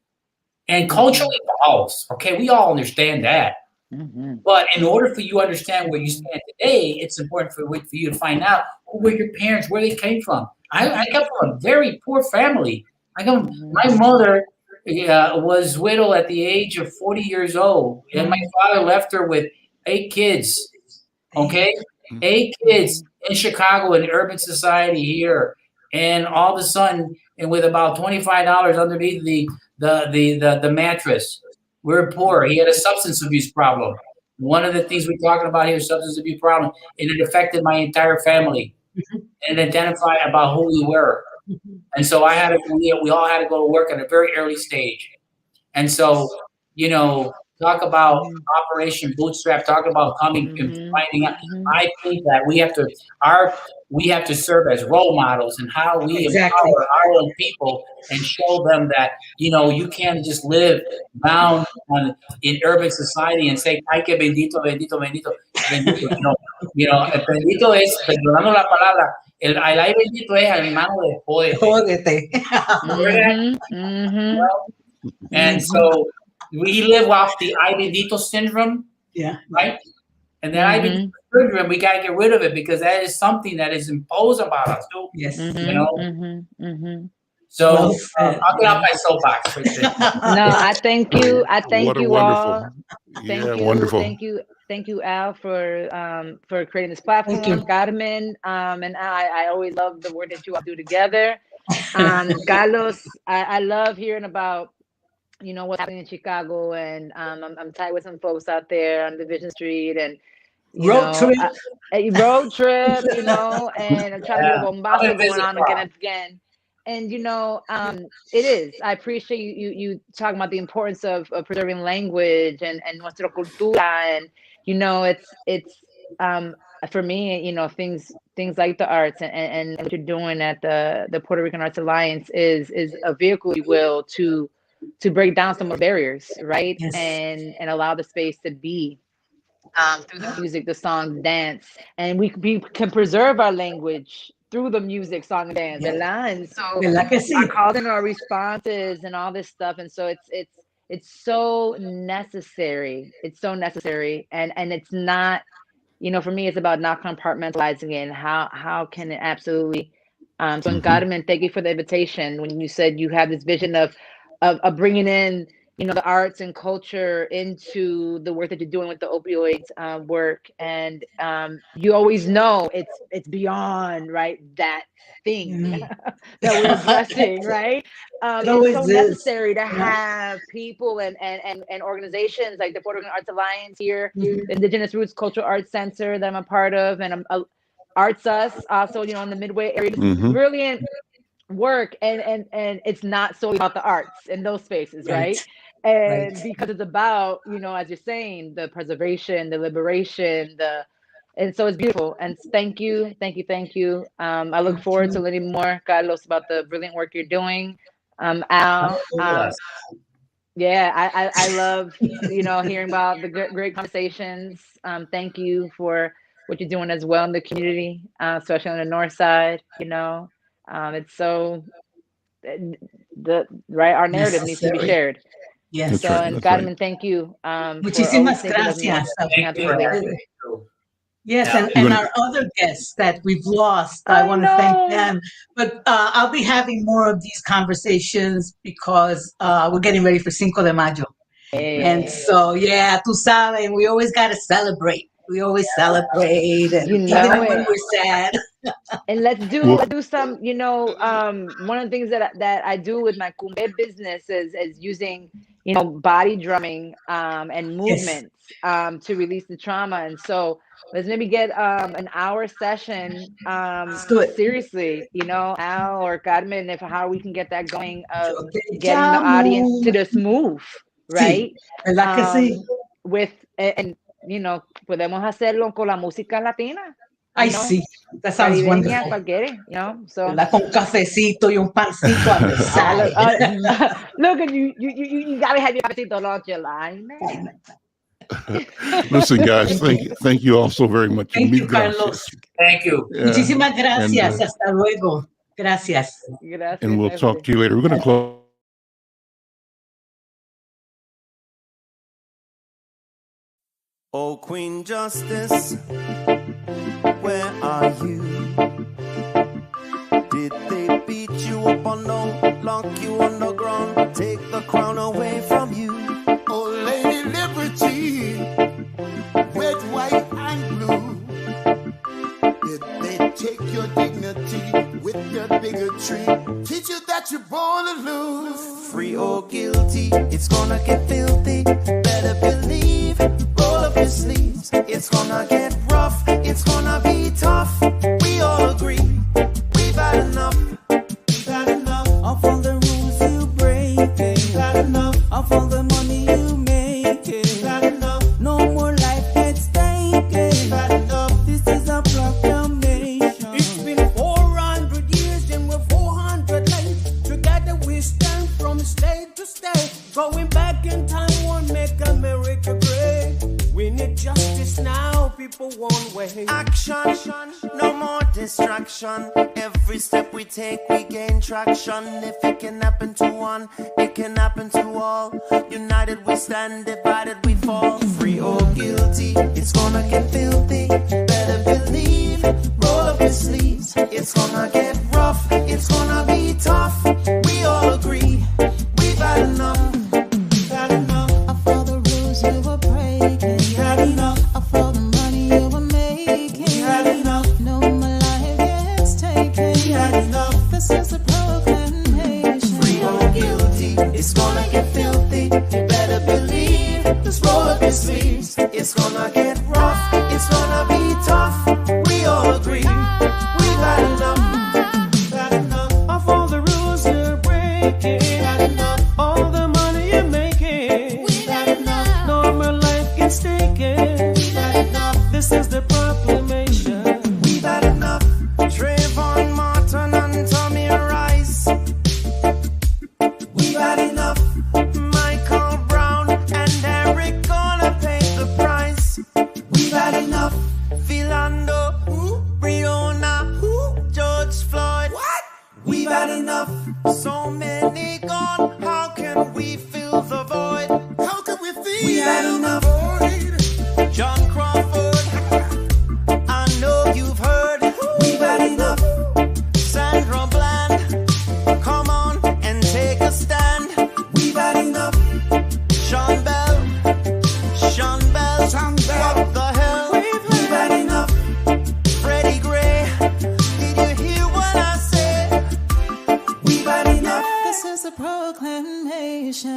And culture evolves. Okay, we all understand that. Mhm. But in order for you to understand where you stand today, it's important for you to find out who were your parents, where they came from. I come from a very poor family. My mother was widowed at the age of 40 years old, and my father left her with 8 kids. Okay, 8 kids in Chicago in urban society here, and all of a sudden, and with about $25 underneath the mattress. We're poor. He had a substance abuse problem. One of the things we're talking about here is substance abuse problem, and it affected my entire family. And identify about who we were. And so we all had to go to work at a very early stage. And so, talk about Operation Bootstrap, talk about coming and finding out. I think that we have to serve as role models and how we empower our own people and show them that, you can't just live bound in urban society and say, ay, que bendito, bendito, bendito, bendito. El bendito es, perdonando la palabra, el ay bendito es al hermano de jódete. And so we live off the ay bendito syndrome, right? And that ay bendito syndrome, we got to get rid of it because that is something that is imposed about us. Too, So I'll get off my soapbox right there. No, I thank you. I thank What a you wonderful. all. Yeah, wonderful. Thank you, Al, for creating this platform. Carmen, and I always love the work that you all do together. Carlos, I love hearing about what's happening in Chicago, and I'm tight with some folks out there on Division Street, and road trip, and I'm trying to get a bombazo going on again. And it is. I appreciate you talking about the importance of preserving language and nuestra cultura, and it's for me, things like the arts and what you're doing at the Puerto Rican Arts Alliance is a vehicle, if you will, to break down some of the barriers, right? And allow the space to be through the music, the song, dance, and we can preserve our language through the music, song, and dance, ¿verdad? And so our calls and our responses and all this stuff, and so it's so necessary. It's so necessary, and it's not, for me, it's about not compartmentalizing it. And how can it absolutely? So, and Carmen, thank you for the invitation. When you said you have this vision of bringing in, the arts and culture into the work that you're doing with the opioids work, and you always know it's beyond, right, that thing that we're addressing, right? It's so necessary to have people and organizations like the Puerto Rican Arts Alliance here, the Indigenous Roots Cultural Arts Center that I'm a part of, and Arts Us also, in the Midway area. Brilliant work, and it's not solely about the arts in those spaces, right? And because it's about, as you're saying, the preservation, the liberation, and so it's beautiful. And thank you. I look forward to learning more, Carlos, about the brilliant work you're doing. Al, I love hearing about the great conversations. Thank you for what you're doing as well in the community, especially on the north side. It's so our narrative needs to be shared. Yes. So, and Carmen, thank you. Muchísimas gracias. Yes, and our other guests that we've lost, I want to thank them. But I'll be having more of these conversations because we're getting ready for Cinco de Mayo. And so, tú sabes, we always got to celebrate. We always celebrate, and even when we're sad. And let's do some, one of the things that I do with my cumbe business is using, body drumming and movements to release the trauma. And so let's maybe get an hour session. Seriously, Al or Carmen, how we can get that going of getting the audience to just move, right? With and podemos hacerlo con la música latina. I see. That sounds wonderful. So con cafecito y un pancito on the side. Look at you! You gotta have your cafecito, don't you lie, man? Listen, guys, thank you all so very much. Thank you, Mil gracias. Carlos. Thank you. Yeah. Muchísimas gracias. And, Hasta luego. Gracias. Gracias, and we'll jefe. talk to you later. We're going to close. Oh, Queen Justice, where are you? Did they beat you up or no? Lock you on the ground, take the crown away from you? Oh, Lady Liberty, red, white, and blue. Did they take your dignity with their bigotry? Teach you that you're born to lose. Free or guilty, it's gonna get filthy. Better believe, roll up your sleeves. It's gonna get rough, it's gonna be tough. We all agree, we've had enough. We've had enough Of all the rules you break, We've had enough of all the money you make. We've had enough No more life gets taken. We've had enough. This is a proclamation. It's been 400 years and we're 400 late. Together we stand from state to state. Going back in time won't make America great. We need justice now, people won't wait. Action, no more distraction. Every step we take, we gain traction. If it can happen to one, it can happen to all. United we stand, divided we fall. Free or guilty, it's gonna get filthy. Better believe, roll up your sleeves. It's gonna get rough, it's gonna be tough. We all agree, we've had enough. We've had enough Of all the rules you were breaking. We had enough Of all the money you were making. We had enough No more life gets taken. We had enough This is a proclamation. Free or guilty, It's gonna get filthy. You better believe. just roll up your sleeves. It's gonna get rough. It's gonna be tough. We all agree. We've had enough. We've had enough of all the rules you're breaking. We've had enough all the money you're making. We've had enough no more life gets taken. We've had enough. This is the proclamation. We've had enough. Trayvon Martin and Tommy Rice. We've had enough. Michael Brown and Eric gonna pay the price. We've had enough. Philando, Breonna, George Floyd. What? We've had enough. So many gone. How can we fill the void? How can we feel? We had enough. John Crawford, I know you've heard. We've had enough. Sandra Bland, come on and take a stand. We've had enough. Sean Bell, Sean Bell. what the hell? We've had enough. Freddie Gray, did you hear what I said? We've had enough. This is a proclamation.